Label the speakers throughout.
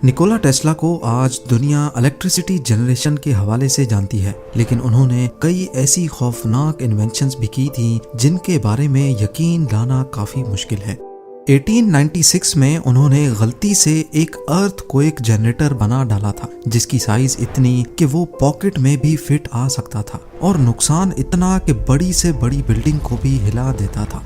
Speaker 1: Nikola Tesla को आज दुनिया इलेक्ट्रिसिटी जनरेशन के हवाले से जानती है, लेकिन उन्होंने कई ऐसी खौफनाक इन्वेंशंस भी की थी जिनके बारे में यकीन लाना काफी मुश्किल है। 1896 में उन्होंने गलती से एक अर्थक्वेक जनरेटर बना डाला था जिसकी साइज इतनी कि वो पॉकेट में भी फिट आ सकता था और नुकसान इतना कि बड़ी से बड़ी बिल्डिंग को भी हिला देता था।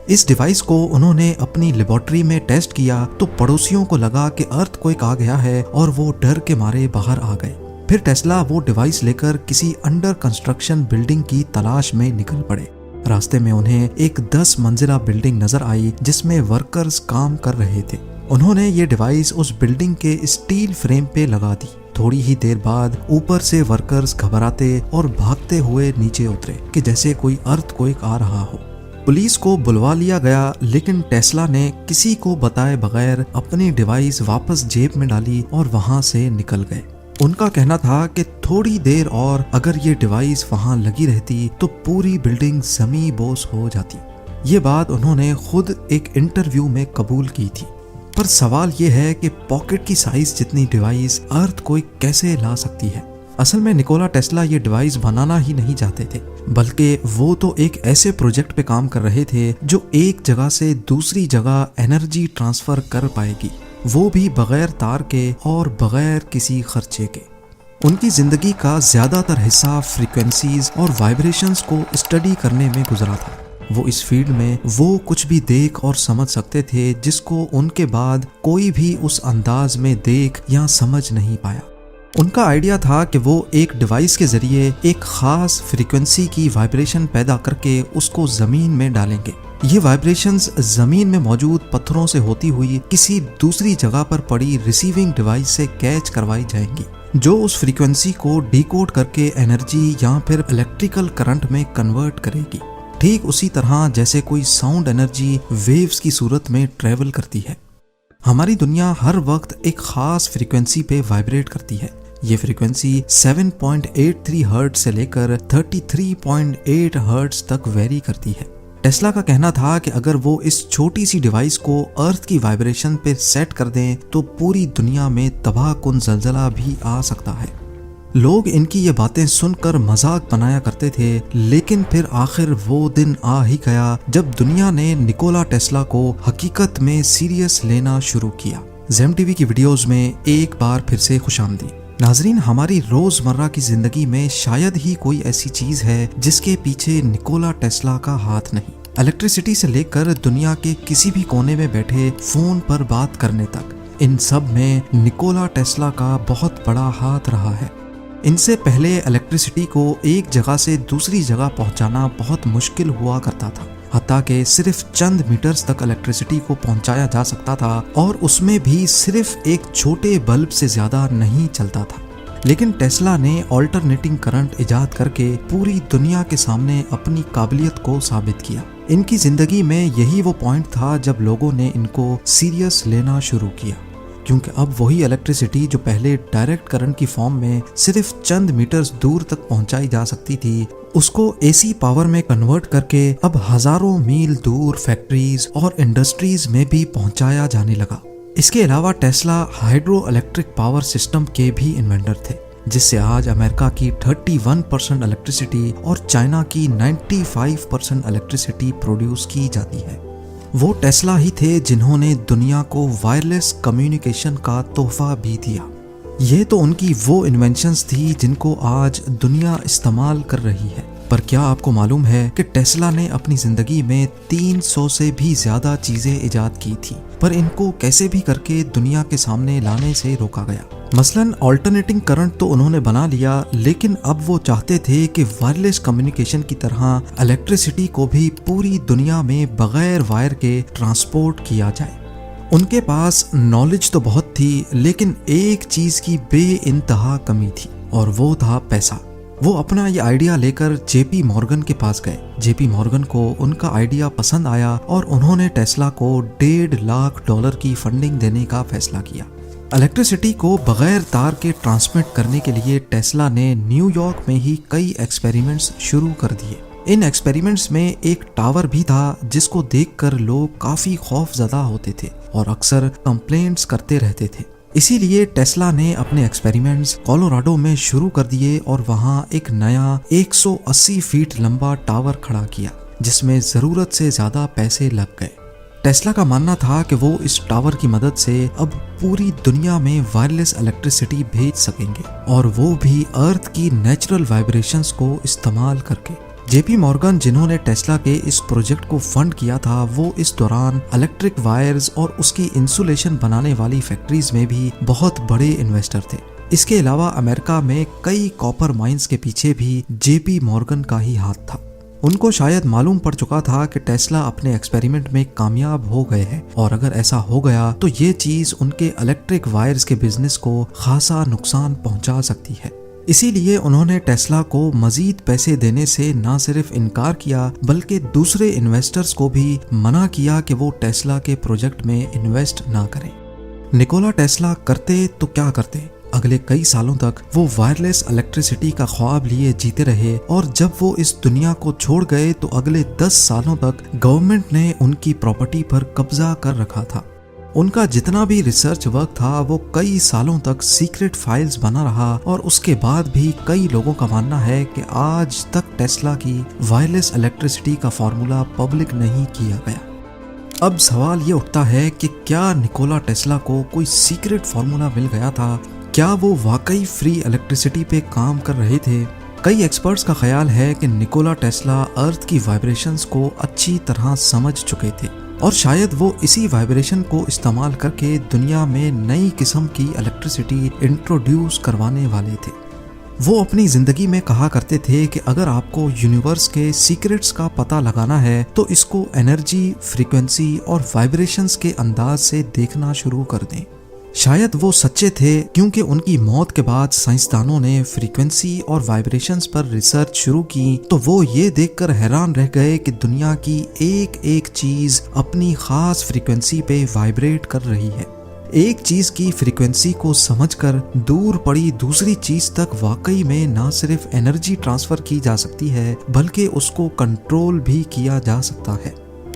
Speaker 1: इस डिवाइस को उन्होंने अपनी लेबोरेटरी में टेस्ट किया तो पड़ोसियों को लगा कि अर्थक्वेक आ गया है और वो डर के मारे बाहर आ गए। फिर टेस्ला वो डिवाइस लेकर किसी अंडर कंस्ट्रक्शन बिल्डिंग की तलाश में निकल पड़े। रास्ते में उन्हें एक 10 मंजिला बिल्डिंग नजर आई जिसमें वर्कर्स काम कर रहे थे। उन्होंने ये डिवाइस उस बिल्डिंग के स्टील फ्रेम पे लगा दी। थोड़ी ही देर बाद ऊपर से वर्कर्स घबराते और भागते हुए नीचे उतरे कि जैसे कोई अर्थक्वेक आ रहा हो। पुलिस को बुलवा लिया गया, लेकिन टेस्ला ने किसी को बताए बगैर अपनी डिवाइस वापस जेब में डाली और वहां से निकल गए। उनका कहना था कि थोड़ी देर और अगर ये डिवाइस वहां लगी रहती तो पूरी बिल्डिंग जमी बोस हो जाती। ये बात उन्होंने खुद एक इंटरव्यू में कबूल की थी। पर सवाल ये है कि पॉकेट की साइज जितनी डिवाइस अर्थक्वेक कैसे ला सकती है। असल में निकोला टेस्ला ये डिवाइस बनाना ही नहीं चाहते थे, बल्कि वो तो एक ऐसे प्रोजेक्ट पे काम कर रहे थे जो एक जगह से दूसरी जगह एनर्जी ट्रांसफर कर पाएगी, वो भी बगैर तार के और बगैर किसी खर्चे के। उनकी जिंदगी का ज्यादातर हिस्सा फ्रीक्वेंसीज और वाइब्रेशंस को स्टडी करने में गुजरा था। वो इस फील्ड में वो कुछ भी देख और समझ सकते थे जिसको उनके बाद कोई भी उस अंदाज में देख या समझ नहीं पाया। उनका आइडिया था कि वो एक डिवाइस के जरिए एक खास फ्रीक्वेंसी की वाइब्रेशन पैदा करके उसको जमीन में डालेंगे। ये वाइब्रेशंस जमीन में मौजूद पत्थरों से होती हुई किसी दूसरी जगह पर पड़ी रिसीविंग डिवाइस से कैच करवाई जाएंगी, जो उस फ्रीक्वेंसी को डिकोड करके एनर्जी या फिर इलेक्ट्रिकल करंट में कन्वर्ट करेगी। ठीक उसी तरह जैसे कोई साउंड एनर्जी वेव्स की सूरत में ट्रेवल करती है। हमारी दुनिया हर वक्त एक खास फ्रीक्वेंसी पे वाइब्रेट करती है। ये फ्रीक्वेंसी 7.83 हर्ट्ज से लेकर 33.8 हर्ट्ज तक वेरी करती है। टेस्ला का कहना था कि अगर वो इस छोटी सी डिवाइस को अर्थ की वाइब्रेशन पे सेट कर दें तो पूरी दुनिया में तबाहकुन ज़लज़ला भी आ सकता है। लोग इनकी ये बातें सुनकर मजाक बनाया करते थे, लेकिन फिर आखिर वो दिन आ ही गया जब दुनिया ने निकोला टेस्ला को हकीकत में सीरियस लेना शुरू किया। ज़ेम टीवी की वीडियोस में एक बार फिर से खुशामदीद। नाजरीन, हमारी रोजमर्रा की जिंदगी में शायद ही कोई ऐसी चीज है जिसके पीछे निकोला टेस्ला का हाथ नहीं। इलेक्ट्रिसिटी से लेकर दुनिया के किसी भी कोने में बैठे फोन पर बात करने तक, इन सब में निकोला टेस्ला का बहुत बड़ा हाथ रहा है। इनसे पहले इलेक्ट्रिसिटी को एक जगह से दूसरी जगह पहुंचाना बहुत मुश्किल हुआ करता था। हत्ता कि सिर्फ चंद मीटर्स तक इलेक्ट्रिसिटी को पहुंचाया जा सकता था और उसमें भी सिर्फ एक छोटे बल्ब से ज्यादा नहीं चलता था। लेकिन टेस्ला ने ऑल्टरनेटिंग करंट इजाद करके पूरी दुनिया के सामने अपनी काबिलियत को साबित किया। इनकी जिंदगी में यही वो पॉइंट था जब लोगों ने इनको सीरियस लेना शुरू किया, क्योंकि अब वही इलेक्ट्रिसिटी जो पहले डायरेक्ट करंट की फॉर्म में सिर्फ चंद मीटर्स दूर तक पहुंचाई जा सकती थी, उसको एसी पावर में कन्वर्ट करके अब हजारों मील दूर फैक्ट्रीज और इंडस्ट्रीज में भी पहुंचाया जाने लगा। इसके अलावा Tesla hydro electric power system के भी इन्वेंटर थे, जिससे आज अमेरिका की 31% इलेक्ट्रिसिटी और चाइना की 95% इलेक्ट्रिसिटी प्रोड्यूस की जाती है। वो टेस्ला ही थे जिन्होंने दुनिया को वायरलेस कम्युनिकेशन का तोहफा भी दिया। ये तो उनकी वो इन्वेंशंस थी जिनको आज दुनिया इस्तेमाल कर रही है। पर क्या आपको मालूम है कि टेस्ला ने अपनी जिंदगी में 300 से भी ज्यादा चीजें इजाद की थी, पर इनको कैसे भी करके दुनिया के सामने लाने से रोका गया। मसलन ऑल्टरनेटिंग करंट तो उन्होंने बना लिया, लेकिन अब वो चाहते थे कि वायरलेस कम्युनिकेशन की तरह इलेक्ट्रिसिटी को भी पूरी दुनिया में बगैर वायर के ट्रांसपोर्ट किया जाए। उनके पास नॉलेज तो बहुत थी, लेकिन एक चीज की बेइंतहा कमी थी और वो था पैसा। वो अपना ये आइडिया लेकर जेपी मॉर्गन के पास गए। जेपी मॉर्गन को उनका आइडिया पसंद आया और उन्होंने टेस्ला को $1.5 लाख की फंडिंग देने का फैसला किया। इलेक्ट्रिसिटी को बगैर तार के ट्रांसमिट करने के लिए टेस्ला ने न्यूयॉर्क में ही कई एक्सपेरिमेंट्स शुरू कर दिए। इन एक्सपेरिमेंट्स में एक टावर भी था जिसको देखकर लोग काफी खौफजदा होते थे और अक्सर कंप्लेंट्स करते रहते थे। इसीलिए टेस्ला ने अपने एक्सपेरिमेंट्स कोलोराडो में शुरू कर दिए और वहां एक नया 180 फीट लंबा टावर खड़ा किया, जिसमें जरूरत से ज्यादा पैसे लग गए। टेस्ला का मानना था कि वो इस टावर की मदद से अब पूरी दुनिया में वायरलेस इलेक्ट्रिसिटी भेज सकेंगे, और वो भी अर्थ की नेचुरल वाइब्रेशंस को इस्तेमाल करके। जेपी मॉर्गन, जिन्होंने टेस्ला के इस प्रोजेक्ट को फंड किया था, वो इस दौरान इलेक्ट्रिक वायर्स और उसकी इंसुलेशन बनाने वाली फैक्ट्रीज में भी बहुत बड़े इन्वेस्टर थे। इसके अलावा अमेरिका में कई कॉपर माइंस के पीछे भी जेपी मॉर्गन का ही हाथ था। उनको शायद मालूम पड़ चुका था कि टेस्ला अपने एक्सपेरिमेंट में कामयाब हो गए हैं, और अगर ऐसा हो गया तो ये चीज उनके इलेक्ट्रिक वायर्स के बिजनेस को खासा नुकसान पहुंचा सकती है। इसीलिए उन्होंने टेस्ला को मजीद पैसे देने से न सिर्फ इनकार किया, बल्कि दूसरे इन्वेस्टर्स को भी मना किया कि वो टेस्ला के प्रोजेक्ट में इन्वेस्ट ना करें। निकोला टेस्ला करते तो क्या करते, अगले कई सालों तक वो वायरलेस इलेक्ट्रिसिटी का ख्वाब लिए जीते रहे, और जब वो इस दुनिया को छोड़ गए तो अगले 10 सालों तक गवर्नमेंट ने उनकी प्रॉपर्टी पर कब्जा कर रखा था। उनका जितना भी रिसर्च वर्क था वो कई सालों तक सीक्रेट फाइल्स बना रहा, और उसके बाद भी कई लोगों का मानना है कि आज तक टेस्ला की वायरलेस इलेक्ट्रिसिटी का फॉर्मूला पब्लिक नहीं किया गया। अब सवाल ये उठता है कि क्या निकोला टेस्ला को कोई सीक्रेट फॉर्मूला मिल गया था? क्या वो वाकई फ्री इलेक्ट्रिसिटी पे काम कर रहे थे? कई एक्सपर्ट्स का ख्याल है कि निकोला टेस्ला अर्थ की वाइब्रेशंस को अच्छी तरह समझ चुके थे, और शायद वो इसी वाइब्रेशन को इस्तेमाल करके दुनिया में नई किस्म की इलेक्ट्रिसिटी इंट्रोड्यूस करवाने वाले थे। वो अपनी जिंदगी में कहा करते थे कि अगर आपको यूनिवर्स के सीक्रेट्स का पता लगाना है तो इसको एनर्जी, फ्रीक्वेंसी और वाइब्रेशंस के अंदाज से देखना शुरू कर दें। शायद वो सच्चे थे, क्योंकि उनकी मौत के बाद साइंसदानों ने फ्रीक्वेंसी और वाइब्रेशंस पर रिसर्च शुरू की, तो वो ये देखकर हैरान रह गए कि दुनिया की एक एक चीज अपनी खास फ्रीक्वेंसी पे वाइब्रेट कर रही है। एक चीज की फ्रीक्वेंसी को समझकर दूर पड़ी दूसरी चीज तक वाकई में न सिर्फ एनर्जी ट्रांसफर की जा सकती है, बल्कि उसको कंट्रोल भी किया जा सकता है।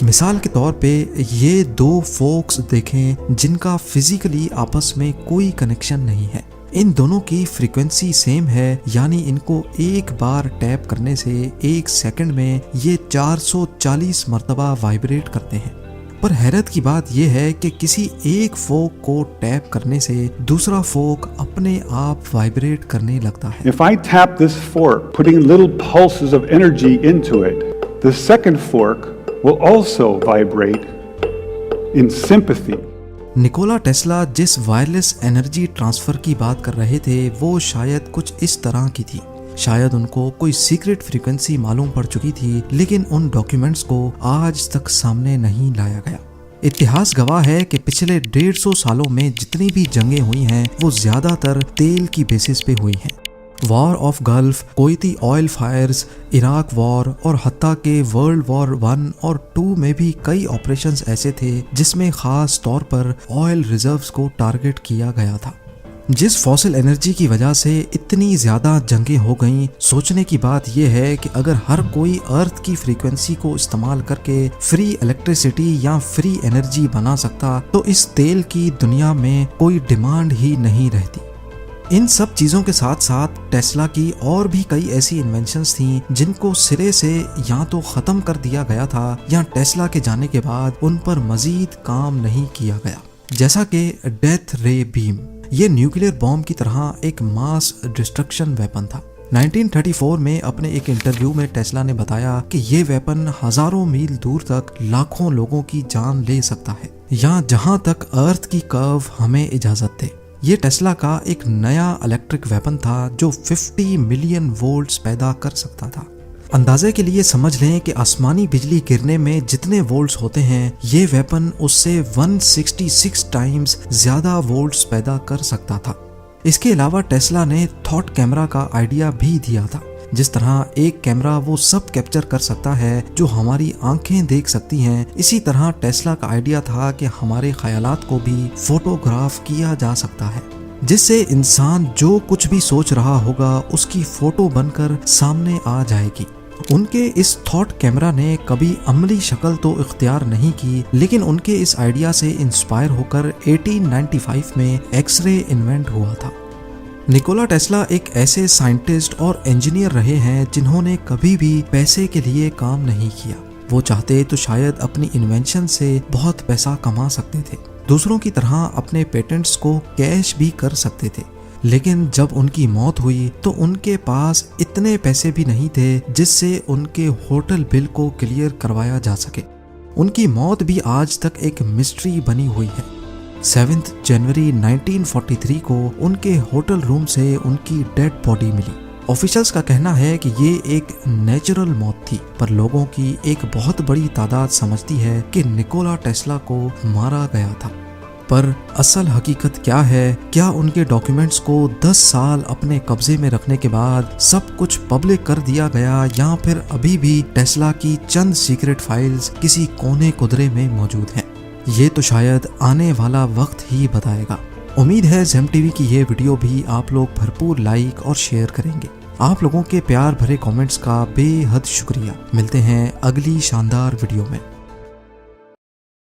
Speaker 1: मिसाल के तौर पे ये दो फोक्स देखें जिनका फिजिकली आपस में कोई कनेक्शन नहीं है। इन दोनों की फ्रीक्वेंसी सेम है, यानी इनको एक बार टैप करने से 1 सेकंड में ये 440 मरतबा वाइब्रेट करते हैं। पर हैरत की बात यह है कि किसी एक फोक को टैप करने से दूसरा फोक अपने आप वाइब्रेट करने लगता है।
Speaker 2: If I tap this fork, putting little pulses of energy into it, the second fork will also vibrate in sympathy.
Speaker 1: Nikola Tesla जिस वायरलेस एनर्जी ट्रांसफर की बात कर रहे थे वो शायद कुछ इस तरह की थी। शायद उनको कोई सीक्रेट फ्रीक्वेंसी मालूम पड़ चुकी थी, लेकिन उन डॉक्यूमेंट्स को आज तक सामने नहीं लाया गया। इतिहास गवाह है कि पिछले 150 सालों में जितनी भी जंगें हुई हैं वो ज्यादातर तेल की बेसिस पे हुई हैं। War of Gulf, Kuwaiti oil fires, Iraq war और हत्ता के वर्ल्ड वॉर 1 और 2 में भी कई ऑपरेशंस ऐसे थे जिसमें खास तौर पर ऑयल रिजर्व्स को टारगेट किया गया था। जिस फॉसिल एनर्जी की वजह से इतनी ज्यादा जंगें हो गईं, सोचने की बात यह है कि अगर हर कोई अर्थ की फ्रीक्वेंसी को इस्तेमाल करके फ्री इलेक्ट्रिसिटी या फ्री एनर्जी बना सकता तो इस तेल की दुनिया में कोई डिमांड ही नहीं रहती। इन सब चीजों के साथ साथ टेस्ला की और भी कई ऐसी इन्वेंशंस थीं जिनको सिरे से या तो खत्म कर दिया गया था या टेस्ला के जाने के बाद उन पर मजीद काम नहीं किया गया, जैसा कि डेथ रे बीम। ये न्यूक्लियर बॉम्ब की तरह एक मास डिस्ट्रक्शन वेपन था। 1934 में अपने एक इंटरव्यू में टेस्ला ने बताया कि ये वेपन हजारों मील दूर तक लाखों लोगों की जान ले सकता है, या जहां तक अर्थ की कर्व हमें इजाजत दे। ये टेस्ला का एक नया इलेक्ट्रिक वेपन था जो 50 मिलियन वोल्ट्स पैदा कर सकता था। अंदाजे के लिए समझ लें कि आसमानी बिजली गिरने में जितने वोल्ट्स होते हैं ये वेपन उससे 166 टाइम्स ज्यादा वोल्ट्स पैदा कर सकता था। इसके अलावा टेस्ला ने थॉट कैमरा का आइडिया भी दिया था। जिस तरह एक कैमरा वो सब कैप्चर कर सकता है जो हमारी आंखें देख सकती हैं, इसी तरह टेस्ला का आइडिया था कि हमारे ख्यालात को भी फोटोग्राफ किया जा सकता है, जिससे इंसान जो कुछ भी सोच रहा होगा उसकी फोटो बनकर सामने आ जाएगी। उनके इस थॉट कैमरा ने कभी अमली शक्ल तो इख्तियार नहीं की, लेकिन उनके इस आइडिया से इंस्पायर होकर 1895 में एक्सरे इन्वेंट हुआ था। निकोला टेस्ला एक ऐसे साइंटिस्ट और इंजीनियर रहे हैं जिन्होंने कभी भी पैसे के लिए काम नहीं किया। वो चाहते तो शायद अपनी इन्वेंशन से बहुत पैसा कमा सकते थे, दूसरों की तरह अपने पेटेंट्स को कैश भी कर सकते थे, लेकिन जब उनकी मौत हुई तो उनके पास इतने पैसे भी नहीं थे जिससे उनके होटल बिल को क्लियर करवाया जा सके। उनकी मौत भी आज तक एक मिस्ट्री बनी हुई है। 7 जनवरी 1943 को उनके होटल रूम से उनकी डेड बॉडी मिली। ऑफिशियल्स का कहना है कि ये एक नेचुरल मौत थी, पर लोगों की एक बहुत बड़ी तादाद समझती है कि निकोला टेस्ला को मारा गया था। पर असल हकीकत क्या है? क्या उनके डॉक्यूमेंट्स को 10 साल अपने कब्जे में रखने के बाद सब कुछ पब्लिक कर दिया गया, या फिर अभी भी टेस्ला की चंद सीक्रेट फाइल्स किसी कोने कुदरे में मौजूद हैं? ये तो शायद आने वाला वक्त ही बताएगा। उम्मीद है ज़ेम टीवी की ये वीडियो भी आप लोग भरपूर लाइक और शेयर करेंगे। आप लोगों के प्यार भरे कमेंट्स का बेहद शुक्रिया। मिलते हैं अगली शानदार वीडियो में।